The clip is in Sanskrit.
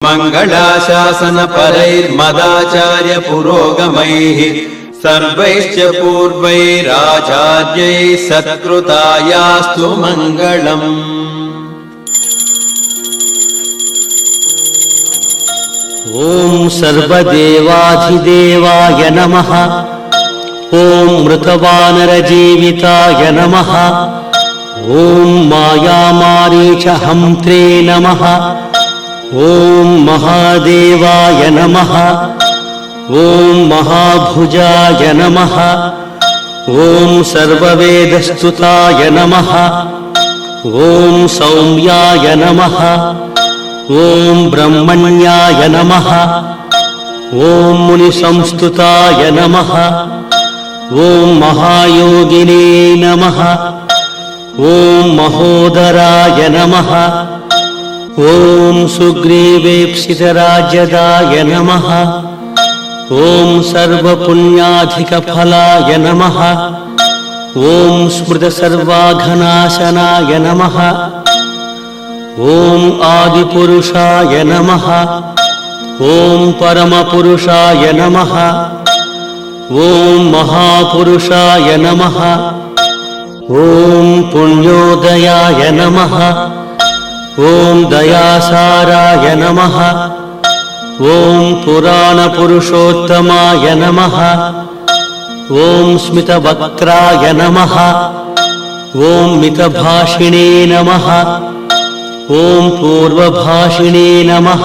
मङ्गलाशासनपरैर्मदाचार्य पुरोगमैः सर्वैश्च पूर्वैराचार्यैः सत्कृतायास्तु मङ्गलम्। ॐ सर्वदेवाधिदेवाय नमः। ॐ मृतवानरजीविताय नमः। ॐ मायामारीचहन्त्रे नमः। ॐ महादेवाय नमः। ॐ महाभुजाय नमः। ॐ सर्ववेदस्तुताय नमः। ॐ सौम्याय नमः। ॐ ब्रह्मण्याय नमः। ॐ मुनिसंस्तुताय नमः। ॐ महायोगिने नमः। ॐ महोदराय नमः। ॐ सुग्रीवेप्सितराजदाय नमः। ॐ सर्वपुण्याधिकफलाय नमः। ॐ स्मृतसर्वाघनाशनाय नमः। ॐ आदिपुरुषाय नमः। ॐ परमपुरुषाय नमः। ॐ महापुरुषाय नमः। ॐ पुण्योदयाय नमः। ॐ दयासाराय नमः। ॐ पुराणपुरुषोत्तमाय नमः। ॐ स्मितवक्त्राय नमः। ॐ मितभाषिणे नमः। ॐ पूर्वभाषिणे नमः।